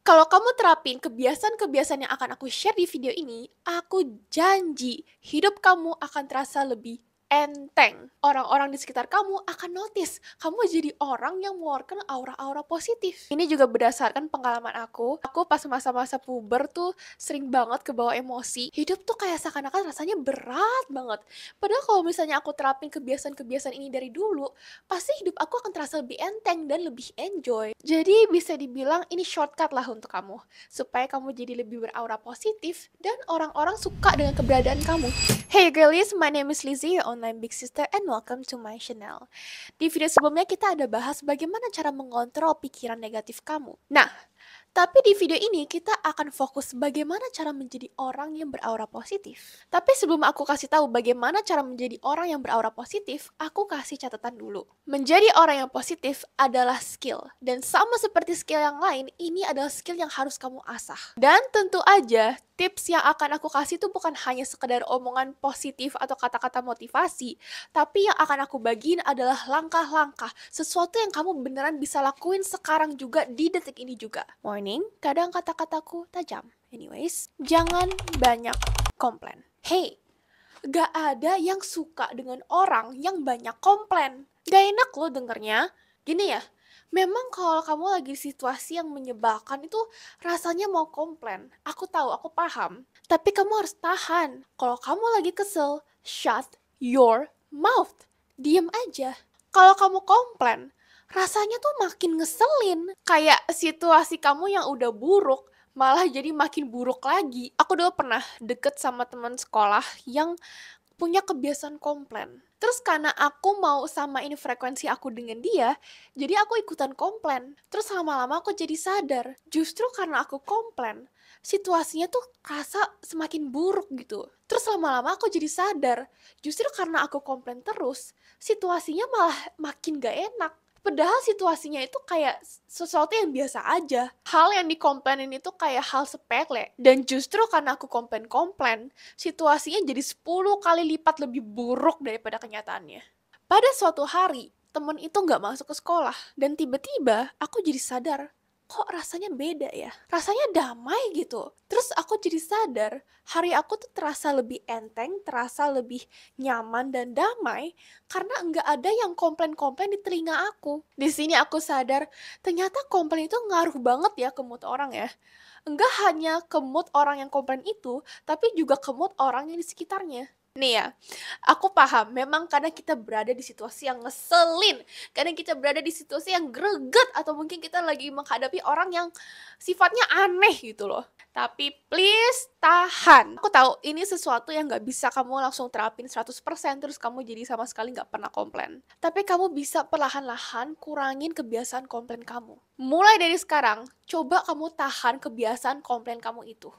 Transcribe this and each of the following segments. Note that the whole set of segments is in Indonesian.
Kalau kamu terapin kebiasaan-kebiasaan yang akan aku share di video ini, aku janji hidup kamu akan terasa lebih enteng. Orang-orang di sekitar kamu akan notice kamu jadi orang yang mengeluarkan aura-aura positif. Ini juga berdasarkan pengalaman aku. Aku pas masa-masa puber tuh sering banget kebawa emosi. Hidup tuh kayak seakan-akan rasanya berat banget. Padahal kalau misalnya aku terapin kebiasaan-kebiasaan ini dari dulu, pasti hidup aku akan terasa lebih enteng dan lebih enjoy. Jadi bisa dibilang ini shortcut lah untuk kamu, supaya kamu jadi lebih beraura positif dan orang-orang suka dengan keberadaan kamu. Hey girlies, my name is Lizzie, your online big sister, and welcome to my channel. Di video sebelumnya kita ada bahas bagaimana cara mengontrol pikiran negatif kamu. Nah, tapi di video ini kita akan fokus bagaimana cara menjadi orang yang beraura positif. Tapi sebelum aku kasih tahu bagaimana cara menjadi orang yang beraura positif, aku kasih catatan dulu. Menjadi orang yang positif adalah skill. Dan sama seperti skill yang lain, ini adalah skill yang harus kamu asah. Dan tentu aja, tips yang akan aku kasih itu bukan hanya sekedar omongan positif atau kata-kata motivasi, tapi yang akan aku bagiin adalah langkah-langkah, sesuatu yang kamu beneran bisa lakuin sekarang juga di detik ini juga. Warning, kadang kata-kataku tajam. Anyways, jangan banyak komplain. Hey, gak ada yang suka dengan orang yang banyak komplain. Gak enak loh dengernya. Gini ya, memang kalau kamu lagi di situasi yang menyebalkan itu rasanya mau komplain. Aku tahu, aku paham. Tapi kamu harus tahan. Kalau kamu lagi kesel, shut your mouth. Diem aja. Kalau kamu komplain, rasanya tuh makin ngeselin. Kayak situasi kamu yang udah buruk, malah jadi makin buruk lagi. Aku dulu pernah deket sama teman sekolah yang punya kebiasaan komplain. Terus karena aku mau samain frekuensi aku dengan dia, jadi aku ikutan komplain. Terus lama-lama aku jadi sadar, justru karena aku komplain, situasinya tuh rasa semakin buruk gitu. Terus lama-lama aku jadi sadar, justru karena aku komplain terus, situasinya malah makin gak enak. Padahal situasinya itu kayak sesuatu yang biasa aja. Hal yang dikomplainin itu kayak hal sepele. Dan justru karena aku komplain-komplain, situasinya jadi 10 kali lipat lebih buruk daripada kenyataannya. Pada suatu hari, temen itu nggak masuk ke sekolah. Dan tiba-tiba aku jadi sadar, kok rasanya beda ya? Rasanya damai gitu. Terus aku jadi sadar, hari aku tuh terasa lebih enteng, terasa lebih nyaman dan damai karena nggak ada yang komplain-komplain di telinga aku. Di sini aku sadar, ternyata komplain itu ngaruh banget ya ke mood orang ya. Enggak hanya ke mood orang yang komplain itu, tapi juga ke mood orang yang di sekitarnya. Nih ya, aku paham, memang kadang kita berada di situasi yang ngeselin, kadang kita berada di situasi yang greget, atau mungkin kita lagi menghadapi orang yang sifatnya aneh gitu loh. Tapi please tahan. Aku tahu ini sesuatu yang gak bisa kamu langsung terapin 100% terus kamu jadi sama sekali gak pernah komplain. Tapi kamu bisa perlahan-lahan kurangin kebiasaan komplain kamu. Mulai dari sekarang, coba kamu tahan kebiasaan komplain kamu itu.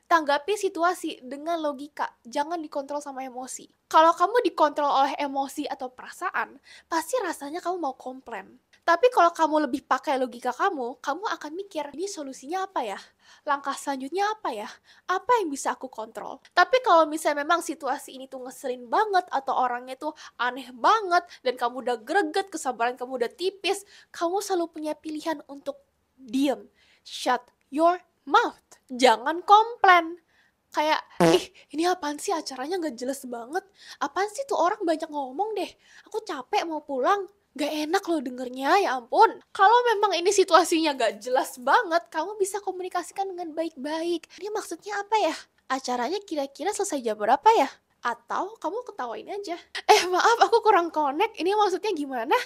Tanggapi situasi dengan logika, jangan dikontrol sama emosi. Kalau kamu dikontrol oleh emosi atau perasaan, pasti rasanya kamu mau komplain. Tapi kalau kamu lebih pakai logika kamu akan mikir, ini solusinya apa ya? Langkah selanjutnya apa ya? Apa yang bisa aku kontrol? Tapi kalau misalnya memang situasi ini tuh ngeselin banget, atau orangnya tuh aneh banget, dan kamu udah greget, kesabaran kamu udah tipis, kamu selalu punya pilihan untuk diem. Shut your mouth. Jangan komplain. Kayak, ih ini apaan sih acaranya gak jelas banget. Apaan sih tuh orang banyak ngomong deh. Aku capek mau pulang. Gak enak loh dengernya, ya ampun. Kalau memang ini situasinya gak jelas banget, kamu bisa komunikasikan dengan baik-baik. Ini maksudnya apa ya? Acaranya kira-kira selesai jam berapa ya? Atau kamu ketawain aja. Maaf aku kurang connect, ini maksudnya gimana?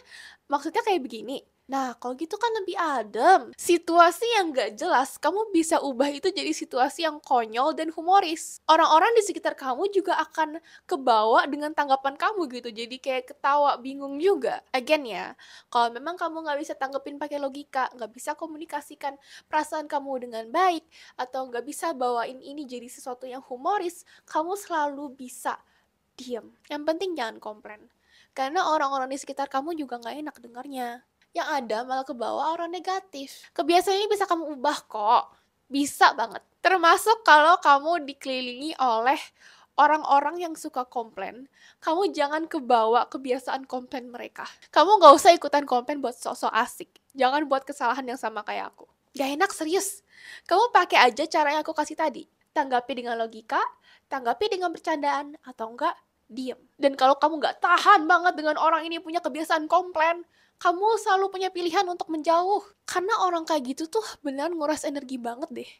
Maksudnya kayak begini. Nah, kalau gitu kan lebih adem. Situasi yang gak jelas, kamu bisa ubah itu jadi situasi yang konyol dan humoris. Orang-orang di sekitar kamu juga akan kebawa dengan tanggapan kamu gitu. Jadi kayak ketawa, bingung juga. Again ya, kalau memang kamu gak bisa tanggepin pakai logika, gak bisa komunikasikan perasaan kamu dengan baik, atau gak bisa bawain ini jadi sesuatu yang humoris, kamu selalu bisa diem. Yang penting jangan komplain. Karena orang-orang di sekitar kamu juga gak enak dengarnya. Yang ada malah kebawa orang negatif. Kebiasaan ini bisa kamu ubah kok. Bisa banget. Termasuk kalau kamu dikelilingi oleh orang-orang yang suka komplain, kamu jangan kebawa kebiasaan komplain mereka. Kamu gak usah ikutan komplain buat sok-sok asik. Jangan buat kesalahan yang sama kayak aku. Gak enak serius. Kamu pakai aja cara yang aku kasih tadi. Tanggapi dengan logika, tanggapi dengan bercandaan, atau enggak, diem. Dan kalau kamu nggak tahan banget dengan orang ini punya kebiasaan komplain, kamu selalu punya pilihan untuk menjauh. Karena orang kayak gitu tuh beneran nguras energi banget deh.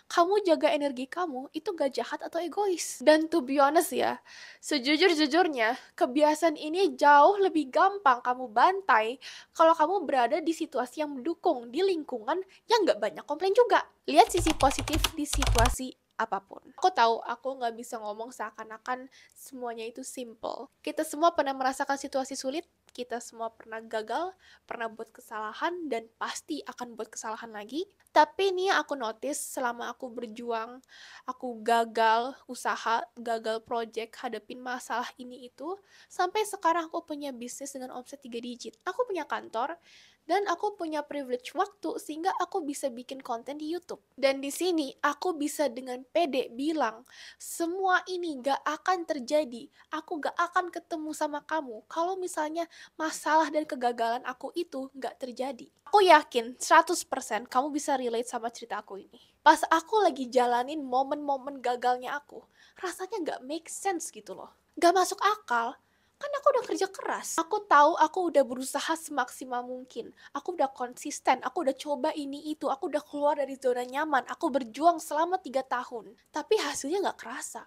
Kamu jaga energi kamu itu gak jahat atau egois. Dan to be honest ya, sejujur-jujurnya, kebiasaan ini jauh lebih gampang kamu bantai kalau kamu berada di situasi yang mendukung, di lingkungan yang gak banyak komplain juga. Lihat sisi positif di situasi apapun. Aku tahu aku nggak bisa ngomong seakan-akan semuanya itu simple. Kita semua pernah merasakan situasi sulit, kita semua pernah gagal, pernah buat kesalahan, dan pasti akan buat kesalahan lagi. Tapi ini aku notice selama aku berjuang, aku gagal usaha, gagal project, hadapin masalah ini itu, sampai sekarang aku punya bisnis dengan omset 3 digit. Aku punya kantor, dan aku punya privilege waktu sehingga aku bisa bikin konten di YouTube. Dan di sini aku bisa dengan pede bilang, semua ini gak akan terjadi. Aku gak akan ketemu sama kamu kalau misalnya masalah dan kegagalan aku itu gak terjadi. Aku yakin 100% kamu bisa relate sama cerita aku ini. Pas aku lagi jalanin momen-momen gagalnya aku, rasanya gak make sense gitu loh. Gak masuk akal. Kan aku udah kerja keras. Aku tahu aku udah berusaha semaksimal mungkin. Aku udah konsisten, aku udah coba ini itu, aku udah keluar dari zona nyaman, aku berjuang selama 3 tahun. Tapi hasilnya gak kerasa.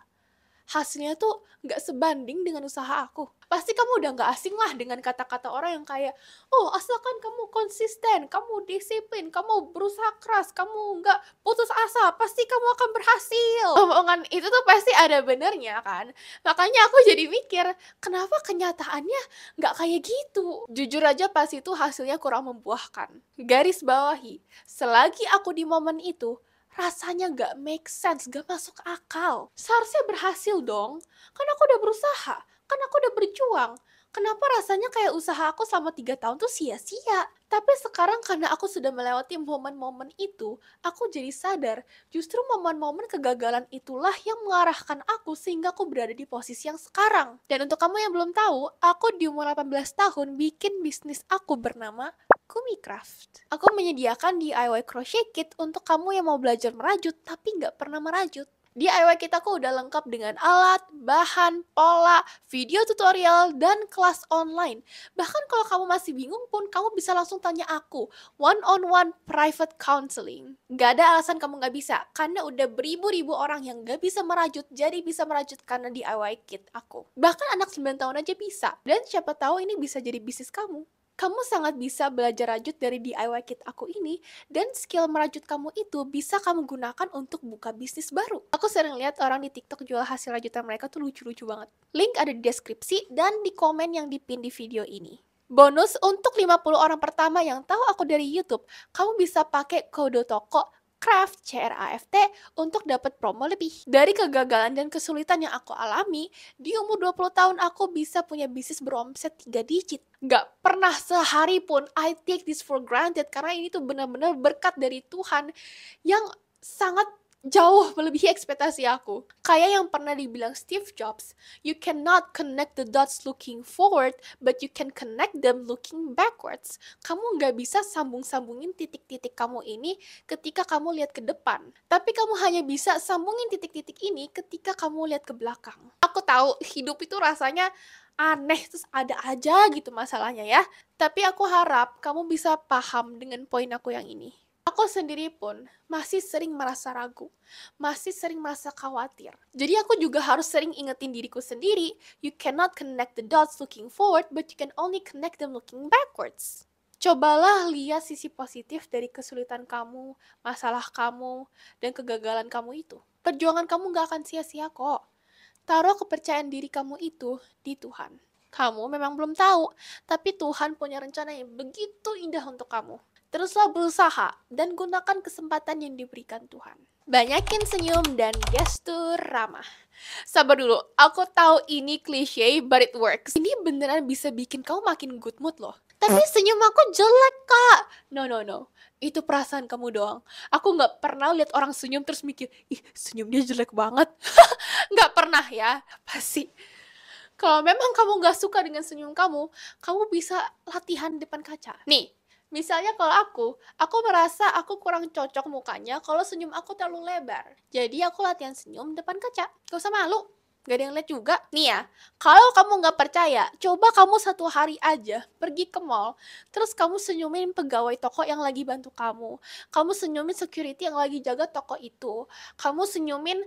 Hasilnya tuh gak sebanding dengan usaha aku. Pasti kamu udah gak asing lah dengan kata-kata orang yang kayak, oh asalkan kamu konsisten, kamu disiplin, kamu berusaha keras, kamu gak putus asa, pasti kamu akan berhasil. Omongan itu tuh pasti ada benernya kan. Makanya aku jadi mikir, kenapa kenyataannya gak kayak gitu. Jujur aja pas itu hasilnya kurang membuahkan. Garis bawahi, selagi aku di momen itu, rasanya gak make sense, gak masuk akal. Seharusnya berhasil dong, kan aku udah berusaha, kan aku udah berjuang. Kenapa rasanya kayak usaha aku selama 3 tahun tuh sia-sia? Tapi sekarang karena aku sudah melewati momen-momen itu, aku jadi sadar, justru momen-momen kegagalan itulah yang mengarahkan aku sehingga aku berada di posisi yang sekarang. Dan untuk kamu yang belum tahu, aku di umur 18 tahun bikin bisnis aku bernama Kumicraft. Aku menyediakan DIY crochet kit untuk kamu yang mau belajar merajut tapi nggak pernah merajut. DIY kit aku udah lengkap dengan alat, bahan, pola, video tutorial, dan kelas online. Bahkan kalau kamu masih bingung pun, kamu bisa langsung tanya aku. One-on-one private counseling. Gak ada alasan kamu gak bisa, karena udah beribu-ribu orang yang gak bisa merajut, jadi bisa merajut karena DIY kit aku. Bahkan anak 9 tahun aja bisa. Dan siapa tahu ini bisa jadi bisnis kamu. Kamu sangat bisa belajar rajut dari DIY kit aku ini, dan skill merajut kamu itu bisa kamu gunakan untuk buka bisnis baru. Aku sering lihat orang di TikTok jual hasil rajutan mereka tuh lucu-lucu banget. Link ada di deskripsi dan di komen yang dipin di video ini. Bonus untuk 50 orang pertama yang tahu aku dari YouTube, kamu bisa pakai kode toko Craft, CRAFT, untuk dapat promo lebih. Dari kegagalan dan kesulitan yang aku alami, di umur 20 tahun aku bisa punya bisnis beromset 3 digit. Gak pernah sehari pun I take this for granted, karena ini tuh benar-benar berkat dari Tuhan yang sangat jauh melebihi ekspektasi aku. Kayak yang pernah dibilang Steve Jobs, you cannot connect the dots looking forward, but you can connect them looking backwards. Kamu nggak bisa sambung-sambungin titik-titik kamu ini ketika kamu lihat ke depan. Tapi kamu hanya bisa sambungin titik-titik ini ketika kamu lihat ke belakang. Aku tahu hidup itu rasanya aneh, terus ada aja gitu masalahnya ya. Tapi aku harap kamu bisa paham dengan poin aku yang ini. Aku sendiri pun masih sering merasa ragu, masih sering merasa khawatir. Jadi aku juga harus sering ingetin diriku sendiri, you cannot connect the dots looking forward, but you can only connect them looking backwards. Cobalah lihat sisi positif dari kesulitan kamu, masalah kamu, dan kegagalan kamu itu. Perjuangan kamu gak akan sia-sia kok. Taruh kepercayaan diri kamu itu di Tuhan. Kamu memang belum tahu, tapi Tuhan punya rencana yang begitu indah untuk kamu. Teruslah berusaha dan gunakan kesempatan yang diberikan Tuhan. Banyakin senyum dan gestur ramah. Sabar dulu, aku tahu ini klise, but it works. Ini beneran bisa bikin kamu makin good mood loh. Tapi senyum aku jelek, Kak. No. Itu perasaan kamu doang. Aku gak pernah lihat orang senyum terus mikir, ih senyum dia jelek banget. Gak pernah ya, pasti. Kalau memang kamu gak suka dengan senyum kamu bisa latihan depan kaca. Nih, Misalnya kalau aku merasa aku kurang cocok mukanya kalau senyum aku terlalu lebar. Jadi aku latihan senyum depan kaca. Gak usah malu. Gak ada yang lihat juga. Nih ya, kalau kamu gak percaya, coba kamu 1 hari aja pergi ke mall, terus kamu senyumin pegawai toko yang lagi bantu kamu. Kamu senyumin security yang lagi jaga toko itu. Kamu senyumin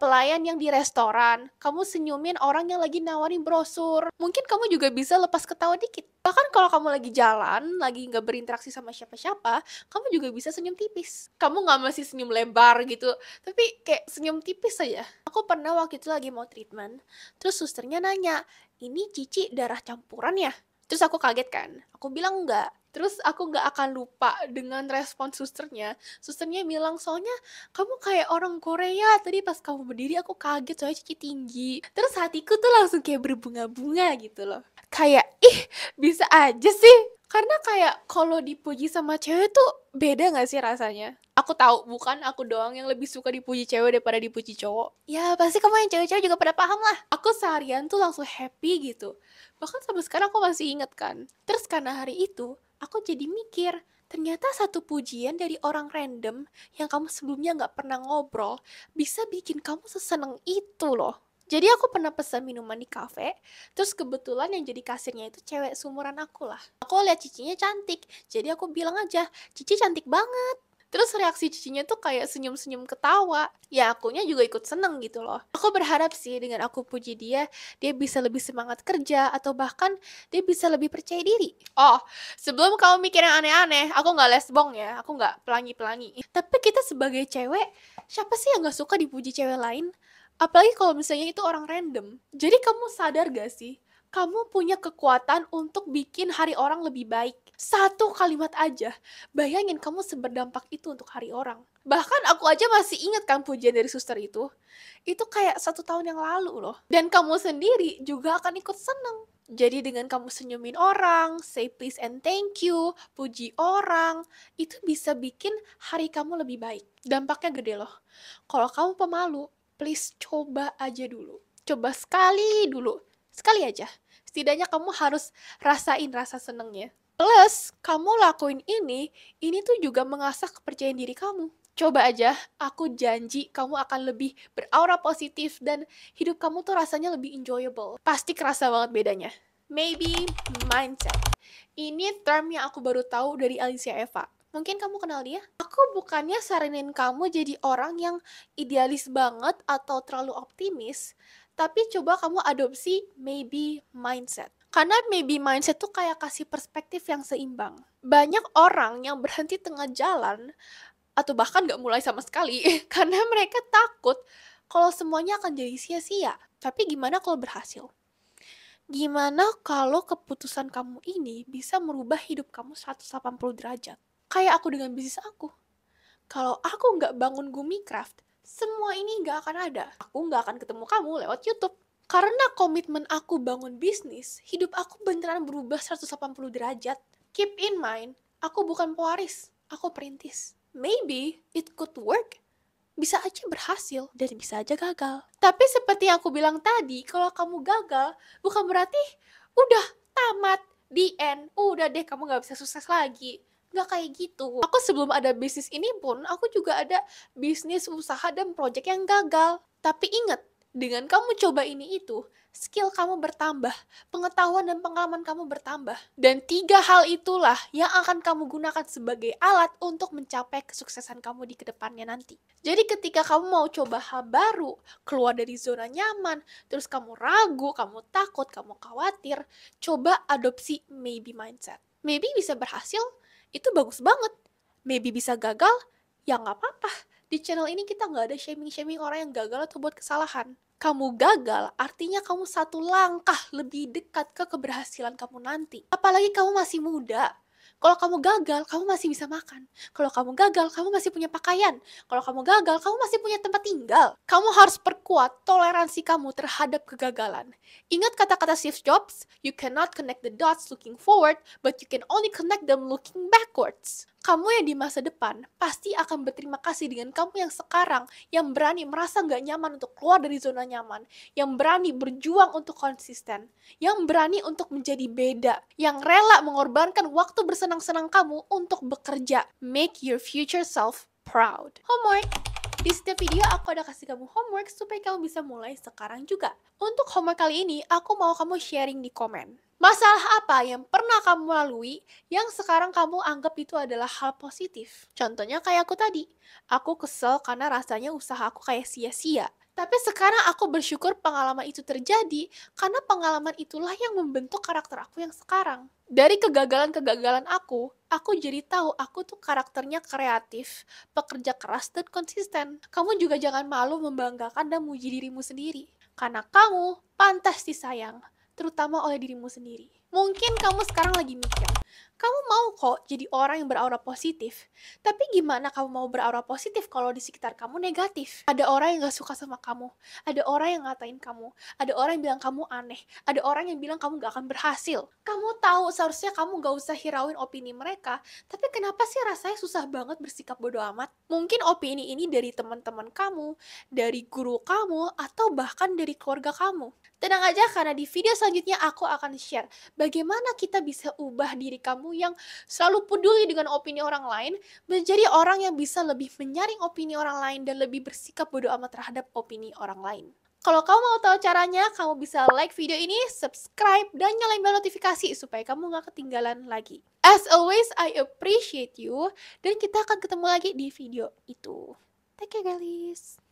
pelayan yang di restoran. Kamu senyumin orang yang lagi nawarin brosur. Mungkin kamu juga bisa lepas ketawa dikit. Bahkan kalau kamu lagi jalan, lagi nggak berinteraksi sama siapa-siapa, kamu juga bisa senyum tipis. Kamu nggak mesti senyum lebar gitu, tapi kayak senyum tipis aja. Aku pernah waktu itu lagi mau treatment, terus susternya nanya, ini Cici darah campuran ya? Terus aku kaget kan, aku bilang enggak. Terus aku nggak akan lupa dengan respon susternya. Susternya bilang, soalnya kamu kayak orang Korea. Tadi pas kamu berdiri aku kaget soalnya Cici tinggi. Terus hatiku tuh langsung kayak berbunga-bunga gitu loh. Kayak, ih bisa aja sih. Karena kayak kalau dipuji sama cewek tuh beda gak sih rasanya? Aku tahu bukan aku doang yang lebih suka dipuji cewek daripada dipuji cowok. Ya pasti kamu yang cewek-cewek juga pada paham lah. Aku seharian tuh langsung happy gitu. Bahkan sampai sekarang aku masih inget kan. Terus karena hari itu, aku jadi mikir, ternyata satu pujian dari orang random yang kamu sebelumnya gak pernah ngobrol bisa bikin kamu seseneng itu loh. Jadi aku pernah pesan minuman di kafe, terus kebetulan yang jadi kasirnya itu cewek seumuran aku lah. Aku lihat Cicinya cantik, jadi aku bilang aja, Cici cantik banget. Terus reaksi Cicinya tuh kayak senyum-senyum ketawa. Ya akunya juga ikut seneng gitu loh. Aku berharap sih dengan aku puji dia bisa lebih semangat kerja atau bahkan dia bisa lebih percaya diri. Oh, sebelum kamu mikir yang aneh-aneh, aku nggak lesbong ya, aku nggak pelangi-pelangi. Tapi kita sebagai cewek, siapa sih yang nggak suka dipuji cewek lain? Apalagi kalau misalnya itu orang random. Jadi kamu sadar gak sih? Kamu punya kekuatan untuk bikin hari orang lebih baik. Satu kalimat aja. Bayangin kamu seberdampak itu untuk hari orang. Bahkan aku aja masih ingat kan pujian dari suster itu. Itu kayak 1 tahun yang lalu loh. Dan kamu sendiri juga akan ikut seneng. Jadi dengan kamu senyumin orang, say please and thank you, puji orang, itu bisa bikin hari kamu lebih baik. Dampaknya gede loh. Kalau kamu pemalu, please coba aja dulu. Coba sekali dulu. Sekali aja. Setidaknya kamu harus rasain rasa senengnya. Plus, kamu lakuin ini tuh juga mengasah kepercayaan diri kamu. Coba aja, aku janji kamu akan lebih beraura positif dan hidup kamu tuh rasanya lebih enjoyable. Pasti kerasa banget bedanya. Maybe mindset. Ini term yang aku baru tahu dari Alicia Eva. Mungkin kamu kenal dia? Aku bukannya saranin kamu jadi orang yang idealis banget atau terlalu optimis, tapi coba kamu adopsi maybe mindset. Karena maybe mindset tuh kayak kasih perspektif yang seimbang. Banyak orang yang berhenti tengah jalan, atau bahkan gak mulai sama sekali, karena mereka takut kalau semuanya akan jadi sia-sia. Tapi gimana kalau berhasil? Gimana kalau keputusan kamu ini bisa merubah hidup kamu 180 derajat? Kayak aku dengan bisnis aku. Kalau aku nggak bangun Gumicraft, semua ini nggak akan ada. Aku nggak akan ketemu kamu lewat YouTube. Karena komitmen aku bangun bisnis, hidup aku beneran berubah 180 derajat. Keep in mind, aku bukan pewaris, aku perintis. Maybe it could work. Bisa aja berhasil dan bisa aja gagal. Tapi seperti yang aku bilang tadi, kalau kamu gagal, bukan berarti udah tamat, the end, udah deh kamu nggak bisa sukses lagi. Nggak kayak gitu. Aku sebelum ada bisnis ini pun, aku juga ada bisnis, usaha, dan project yang gagal. Tapi ingat, dengan kamu coba ini itu, skill kamu bertambah, pengetahuan dan pengalaman kamu bertambah. Dan 3 hal itulah yang akan kamu gunakan sebagai alat untuk mencapai kesuksesan kamu di kedepannya nanti. Jadi ketika kamu mau coba hal baru, keluar dari zona nyaman, terus kamu ragu, kamu takut, kamu khawatir, coba adopsi maybe mindset. Maybe bisa berhasil, itu bagus banget. Maybe bisa gagal, ya nggak apa-apa. Di channel ini kita nggak ada shaming-shaming orang yang gagal atau buat kesalahan. Kamu gagal, artinya kamu 1 langkah lebih dekat ke keberhasilan kamu nanti. Apalagi kamu masih muda. Kalau kamu gagal, kamu masih bisa makan. Kalau kamu gagal, kamu masih punya pakaian. Kalau kamu gagal, kamu masih punya tempat tinggal. Kamu harus perkuat toleransi kamu terhadap kegagalan. Ingat kata-kata Steve Jobs, you cannot connect the dots looking forward, but you can only connect them looking backwards. Kamu yang di masa depan pasti akan berterima kasih dengan kamu yang sekarang, yang berani merasa gak nyaman untuk keluar dari zona nyaman, yang berani berjuang untuk konsisten, yang berani untuk menjadi beda, yang rela mengorbankan waktu bersama sesenang-senang kamu untuk bekerja. Make your future self proud. Homework. Di setiap video aku ada kasih kamu homework supaya kamu bisa mulai sekarang juga. Untuk homework kali ini, aku mau kamu sharing di komen. Masalah apa yang pernah kamu lalui yang sekarang kamu anggap itu adalah hal positif? Contohnya kayak aku tadi. Aku kesel karena rasanya usaha aku kayak sia-sia. Tapi sekarang aku bersyukur pengalaman itu terjadi karena pengalaman itulah yang membentuk karakter aku yang sekarang. Dari kegagalan-kegagalan aku jadi tahu aku tuh karakternya kreatif, pekerja keras, dan konsisten. Kamu juga jangan malu membanggakan dan muji dirimu sendiri. Karena kamu pantas disayang, terutama oleh dirimu sendiri. Mungkin kamu sekarang lagi mikir, kamu mau kok jadi orang yang beraura positif. Tapi gimana kamu mau beraura positif kalau di sekitar kamu negatif? Ada orang yang gak suka sama kamu. Ada orang yang ngatain kamu. Ada orang yang bilang kamu aneh. Ada orang yang bilang kamu gak akan berhasil. Kamu tahu seharusnya kamu gak usah hirauin opini mereka. Tapi kenapa sih rasanya susah banget bersikap bodo amat? Mungkin opini ini dari teman-teman kamu, dari guru kamu, atau bahkan dari keluarga kamu. Tenang aja karena di video selanjutnya aku akan share bagaimana kita bisa ubah diri kamu yang selalu peduli dengan opini orang lain menjadi orang yang bisa lebih menyaring opini orang lain dan lebih bersikap bodo amat terhadap opini orang lain. Kalau kamu mau tahu caranya, kamu bisa like video ini, subscribe, dan nyalain bel notifikasi supaya kamu gak ketinggalan lagi. As always, I appreciate you, dan kita akan ketemu lagi di video itu. Take care guys!